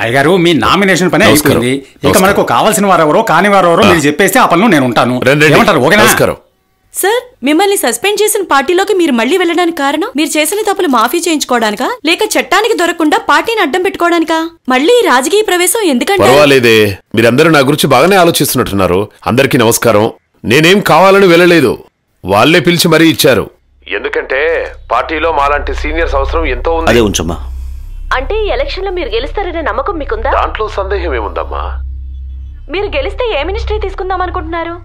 అయ్యగారు మీ నామినేషన్ పని అయిపోయింది. ఇక మనకు కావాల్సిన వారెవరో కాని వారెవరో మీరు చెప్పేస్తే ఆ పనులు నేను ఉంటాను. ఏమంటారు? ఓకేనా? సార్, మిమ్మల్ని సస్పెండ్ చేసిన పార్టీలోకి మీరు మళ్లీ వెళ్ళడానికి కారణం మీరు చేసిన తప్పులు మాఫీ చేయించుకోవడానికా, లేక చట్టానికి దొరకకుండా పార్టీని అడ్డం పెట్టుకోవడానికా? మళ్లీ రాజకీయ ప్రవేశం ఎందుకంటే? పర్వాలేదే, మీరందరూ నా గురించి బాగానే ఆలోచిస్తున్నట్టున్నారు. అందరికీ నమస్కారం. నేనేం కావాలని వెళ్ళలేదు, వాళ్లే పిలిచి మరీ ఇచ్చారు. ఎందుకంటే పార్టీలో మాలాంటి సీనియర్స్ అవసరం ఎంతో ఉంది. అదే ఉంచమ్మా. అంటే ఈ ఎలక్షన్ లో మీరు గెలుస్తారనే నమ్మకం మీకుందా? దాంట్లో సందేహం ఏముందమ్మా. మీరు గెలిస్తే ఏ మినిస్ట్రీ తీసుకుందాం అనుకుంటున్నారు?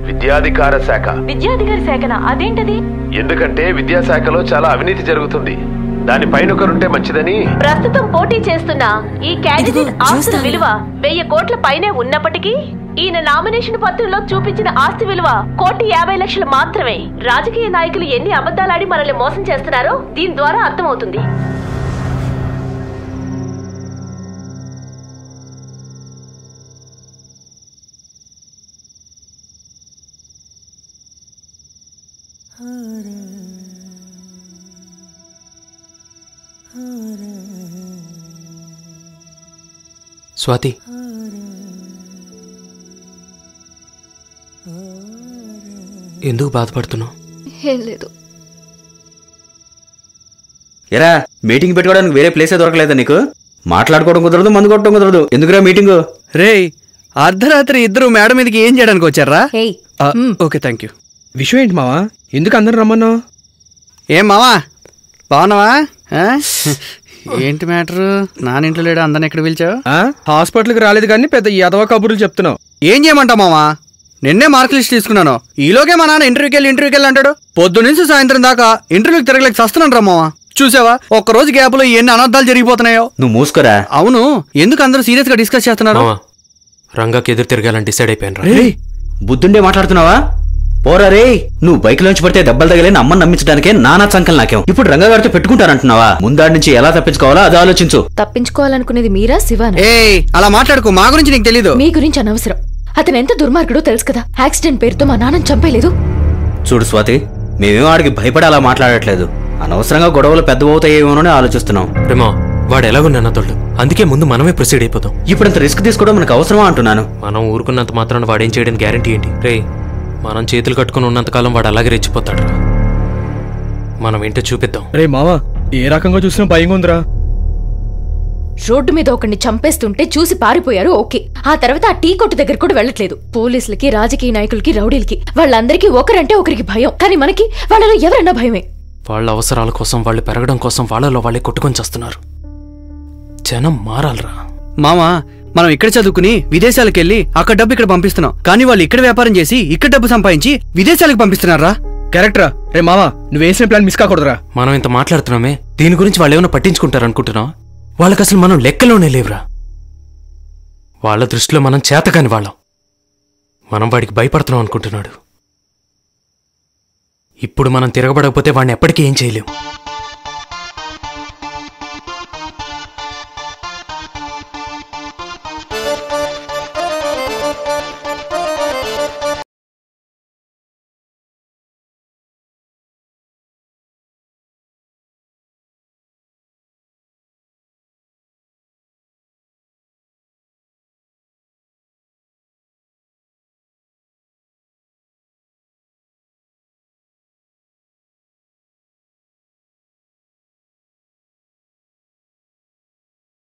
విద్యాధికార శాఖ. విద్యాధికారి శాఖనా? అదేంటది? ఎందుకంటే విద్యాశాఖలో చాలా అవినీతి జరుగుతుంది, దానిపైన ఒకరుంటే మంచిదని. ప్రస్తుతం పోటీ చేస్తున్న ఈ క్యాండిడేట్ ఆస్తుల విలువ 1000 కోట్ల పైనే ఉన్నప్పటికీ ఈయన నామినేషన్ పత్రంలో చూపించిన ఆస్తి విలువ 1,50,00,000 మాత్రమే. రాజకీయ నాయకులు ఎన్ని అబద్ధాలాడి మనల్ని మోసం చేస్తున్నారో దీని ద్వారా అర్థమవుతుంది. స్వాతి, ఎందుకు బాధపడుతున్నావు? ఏం లేదు. ఎరా, మీటింగ్ పెట్టుకోవడానికి వేరే ప్లేసే దొరకలేదా నీకు? మాట్లాడుకోవడం కుదరదు, మందు కొట్టడం కుదరదు. ఎందుకురా మీటింగ్? రే, అర్ధరాత్రి ఇద్దరు మేడ మీదకి ఏం చేయడానికి వచ్చారా? Okay, thank you. విషయం ఏంటి మావా? ఎందుకు అందరూ రమ్మన్నావు? ఏం మావా, బాగున్నావా? ఏంటి మ్యాటరు? నానింట్లో లేడు, అందరిని ఎక్కడ పిలిచావు? హాస్పిటల్కి రాలేదు కానీ పెద్ద యాదవ కబుర్లు చెప్తున్నావు. ఏం చేయమంటావు మావా? నిన్నే మార్క్ లిస్ట్ తీసుకున్నాను. ఈలోకే మా నాన్న ఇంటర్వ్యూకి వెళ్ళి అంటాడు. పొద్దు నుంచి సాయంత్రం దాకా ఇంటర్వ్యూకి తిరగలేక చస్తున్నాను రా మావా. చూసావా, ఒక్కరోజు గ్యాప్ లో ఎన్ని అనర్థాలు జరిగిపోతున్నాయో. నువ్వు మూసుకోరా. అవును, ఎందుకు అందరూ సీరియస్ గా డిస్కస్ చేస్తున్నారు? రంగాకి ఎదురు తిరగాలని డిసైడ్ అయిపోయాను. బుద్ధుండే మాట్లాడుతున్నావా? పోరా రే, నువ్వు బైక్ లోంచి పడితే దెబ్బలు తగిలేని అమ్మని నమ్మించడానికే నానా సంకల్ నాకేం. ఇప్పుడు రంగగారితో పెట్టుకుంటానంటున్నావా? ముందాడి నుంచి ఎలా తప్పించుకోవాలో అది ఆలోచించు. తప్పించుకోవాలనుకునేది మీరా శివానా? అలా మాట్లాడుకో, మా గురించి నీకు తెలీదు. మీ గురించి అనవసరం. అతను ఎంత దుర్మార్గుడో తెలుసు కదా. యాక్సిడెంట్ పేరుతో మా నాన్నని చంపేలేదు. చూడు స్వాతి, మేమేం ఆడికి భయపడి అలా మాట్లాడట్లేదు. అనవసరంగా గొడవలు పెద్దవవుతాయేమోనని ఆలోచిస్తున్నాం. ప్రేమా, వాడు ఎలాగున్నా తోళ్ళు, అందుకే ముందు మనమే ప్రొసీడ్ అయిపోతాం. ఇప్పుడు ఇంత రిస్క్ తీసుకోవడం మనకు అవసరమా అంటున్నాను. మనం ఊరుకున్నంత మాత్రాన వాడేం చేయడానికి గ్యారంటీ ఏంటి? రే, మనం చేతులు కట్టుకుని ఉన్నంతకాలం వాడు అలాగే రెచ్చిపోతాడు రా. మనం ఏంటో చూపిద్దాం. రే మావా, ఏ రకంగా చూసినా భయంగా ఉందిరా. రోడ్డు మీద ఒకరిని చంపేస్తుంటే చూసి పారిపోయారు, ఓకే. ఆ తర్వాత ఆ టీ కొట్టు దగ్గర కూడా వెళ్ళట్లేదు. పోలీసులకి, రాజకీయ నాయకులకి, రౌడీలకి వాళ్ళందరికీ ఒకరంటే ఒకరికి భయం. కానీ మనకి వాళ్ళలో ఎవరన్నా భయమే. వాళ్ళ అవసరాల కోసం, వాళ్ళు పెరగడం కోసం వాళ్ళలో వాళ్ళే కొట్టుకొని చేస్తున్నారు. జనం మారాలరా. మామా, మనం ఇక్కడ చదువుకుని విదేశాలకు వెళ్లి అక్కడ డబ్బు ఇక్కడ పంపిస్తున్నాం. కానీ వాళ్ళు ఇక్కడ వ్యాపారం చేసి ఇక్కడ డబ్బు సంపాదించి విదేశాలకు పంపిస్తున్నారా? కరెక్టరా? రే మామా, నువ్వు వేసిన ప్లాన్ మిస్ కాకూడదురా. మనం ఇంత మాట్లాడుతున్నామే, దీని గురించి వాళ్ళు ఏమైనా పట్టించుకుంటారనుకుంటున్నావు? వాళ్ళకి అసలు మనం లెక్కలోనే లేవురా. వాళ్ళ దృష్టిలో మనం చేతకాని వాళ్ళం. మనం వాడికి భయపడుతున్నాం అనుకుంటున్నాడు. ఇప్పుడు మనం తిరగబడకపోతే వాడిని ఎప్పటికీ ఏం చేయలేం.